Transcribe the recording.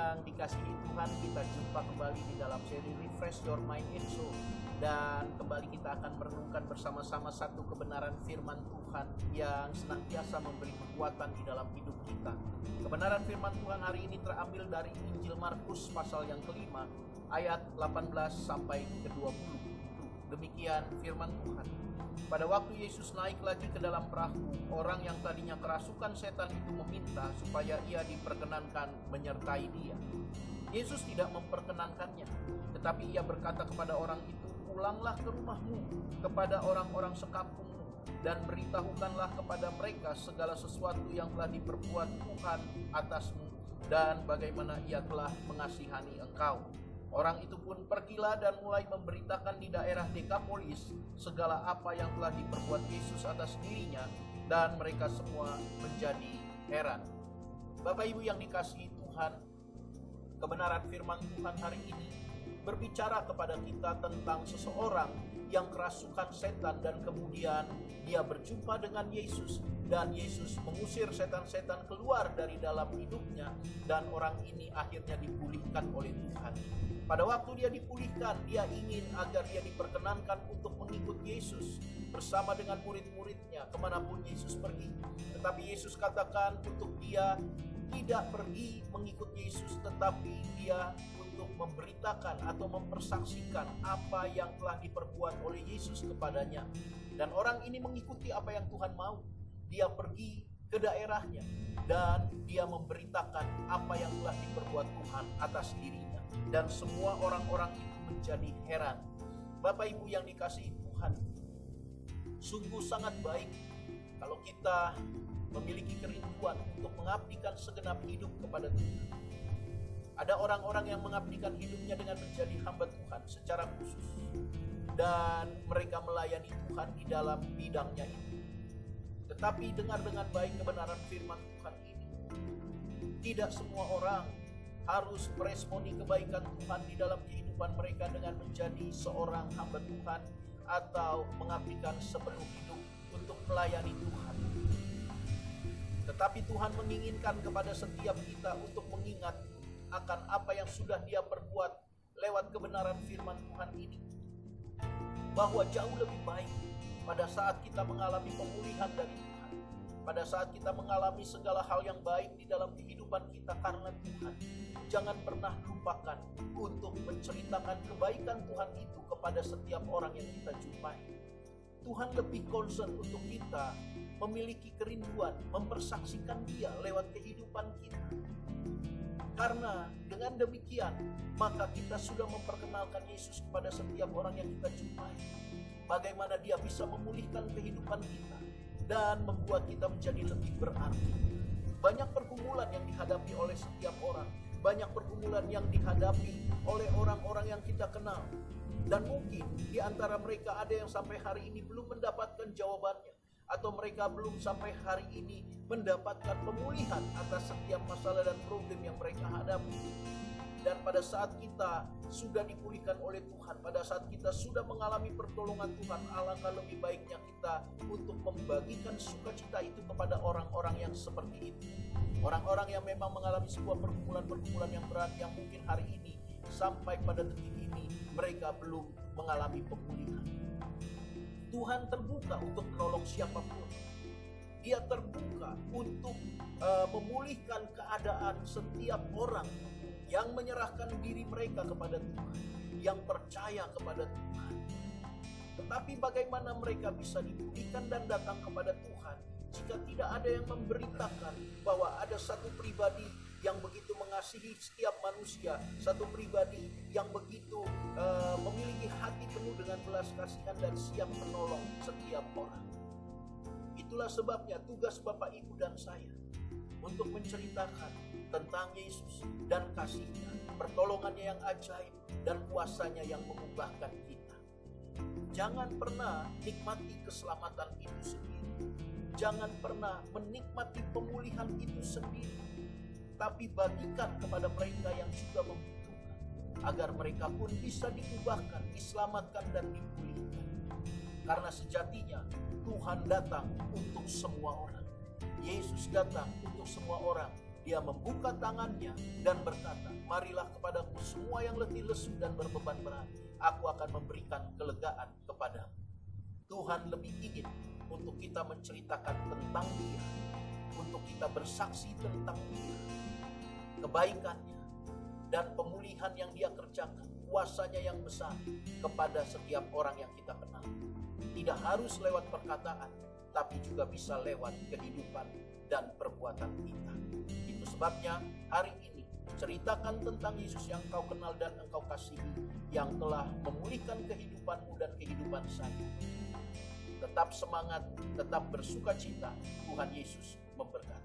yang dikasihi Tuhan, kita jumpa kembali di dalam seri Refresh Your Mind and Soul. Dan kembali kita akan merenungkan bersama-sama satu kebenaran firman Tuhan yang senantiasa memberi kekuatan di dalam hidup kita. Kebenaran firman Tuhan hari ini terambil dari Injil Markus pasal yang kelima, ayat 18 sampai ke 20. Demikian firman Tuhan. Pada waktu Yesus naik lagi ke dalam perahu, orang yang tadinya kerasukan setan itu meminta supaya ia diperkenankan menyertai dia. Yesus tidak memperkenankannya, tetapi ia berkata kepada orang itu, "Pulanglah ke rumahmu, kepada orang-orang sekampungmu, dan beritahukanlah kepada mereka segala sesuatu yang telah diperbuat Tuhan atasmu, dan bagaimana ia telah mengasihani engkau." Orang itu pun pergilah dan mulai memberitakan di daerah Dekapolis segala apa yang telah diperbuat Yesus atas dirinya, dan mereka semua menjadi heran. Bapak Ibu yang dikasihi Tuhan, kebenaran firman Tuhan hari ini berbicara kepada kita tentang seseorang yang kerasukan setan dan kemudian dia berjumpa dengan Yesus dan Yesus mengusir setan-setan keluar dari dalam hidupnya dan orang ini akhirnya dipulihkan oleh Tuhan. Pada waktu dia dipulihkan, dia ingin agar dia diperkenankan untuk mengikut Yesus bersama dengan murid-muridnya kemanapun Yesus pergi. Tetapi Yesus katakan untuk dia tidak pergi mengikut Yesus, tetapi dia untuk memberitakan atau mempersaksikan apa yang telah diperbuat oleh Yesus kepadanya. Dan orang ini mengikuti apa yang Tuhan mau. Dia pergi ke daerahnya dan dia memberitakan apa yang telah diperbuat Tuhan atas dirinya. Dan semua orang-orang itu menjadi heran. Bapak Ibu yang dikasihi Tuhan, sungguh sangat baik kalau kita memiliki kerinduan untuk mengabdikan segenap hidup kepada Tuhan. Ada orang-orang yang mengabdikan hidupnya dengan menjadi hamba Tuhan secara khusus, dan mereka melayani Tuhan di dalam bidangnya itu. Tetapi dengar dengan baik kebenaran firman Tuhan ini. Tidak semua orang harus meresponi kebaikan Tuhan di dalam kehidupan mereka dengan menjadi seorang hamba Tuhan atau mengabdikan sepenuh hidup untuk melayani Tuhan. Tetapi Tuhan menginginkan kepada setiap kita untuk mengingat akan apa yang sudah Dia perbuat lewat kebenaran firman Tuhan ini. Bahwa jauh lebih baik pada saat kita mengalami pemulihan dari Tuhan, pada saat kita mengalami segala hal yang baik di dalam kehidupan kita karena Tuhan, jangan pernah lupakan untuk menceritakan kebaikan Tuhan itu kepada setiap orang yang kita jumpai. Tuhan lebih concern untuk kita memiliki kerinduan, mempersaksikan Dia lewat kehidupan kita. Karena dengan demikian, maka kita sudah memperkenalkan Yesus kepada setiap orang yang kita jumpai. Bagaimana Dia bisa memulihkan kehidupan kita dan membuat kita menjadi lebih berarti. Banyak pergumulan yang dihadapi oleh setiap orang. Banyak pergumulan yang dihadapi oleh orang-orang yang kita kenal. Dan mungkin di antara mereka ada yang sampai hari ini belum mendapatkan jawabannya. Atau mereka belum sampai hari ini mendapatkan pemulihan atas setiap masalah dan problem yang mereka hadapi. Dan pada saat kita sudah dipulihkan oleh Tuhan, pada saat kita sudah mengalami pertolongan Tuhan, alangkah lebih baiknya kita untuk membagikan sukacita itu kepada orang-orang yang seperti itu. Orang-orang yang memang mengalami sebuah pergumulan-pergumulan yang berat yang mungkin hari ini sampai pada detik ini mereka belum mengalami pemulihan. Tuhan terbuka untuk menolong siapapun. Dia terbuka untuk memulihkan keadaan setiap orang yang menyerahkan diri mereka kepada Tuhan, yang percaya kepada Tuhan. Tetapi bagaimana mereka bisa dipulihkan dan datang kepada Tuhan jika tidak ada yang memberitakan bahwa ada satu pribadi yang begitu mengasihi setiap manusia, satu pribadi yang begitu memiliki hati penuh dengan belas kasihan dan siap menolong setiap orang. Itulah sebabnya tugas Bapak, Ibu, dan saya untuk menceritakan tentang Yesus dan kasih-Nya, pertolongannya yang ajaib dan kuasanya yang mengubahkan kita. Jangan pernah nikmati keselamatan itu sendiri. Jangan pernah menikmati pemulihan itu sendiri. Tapi bagikan kepada mereka yang juga membutuhkan, agar mereka pun bisa diubahkan, diselamatkan, dan dipulihkan. Karena sejatinya Tuhan datang untuk semua orang. Yesus datang untuk semua orang Dia membuka tangannya dan berkata, marilah kepadaku semua yang letih lesu dan berbeban berat, aku akan memberikan kelegaan kepadamu. Tuhan lebih ingin untuk kita menceritakan tentang Dia, untuk kita bersaksi tentang Dia, kebaikannya dan pemulihan yang Dia kerjakan, kuasanya yang besar kepada setiap orang yang kita kenal. Tidak harus lewat perkataan, tapi juga bisa lewat kehidupan dan perbuatan kita. Itu sebabnya hari ini ceritakan tentang Yesus yang engkau kenal dan engkau kasihi, yang telah memulihkan kehidupanmu dan kehidupan saya. Tetap semangat, tetap bersuka cita. Tuhan Yesus memberkati.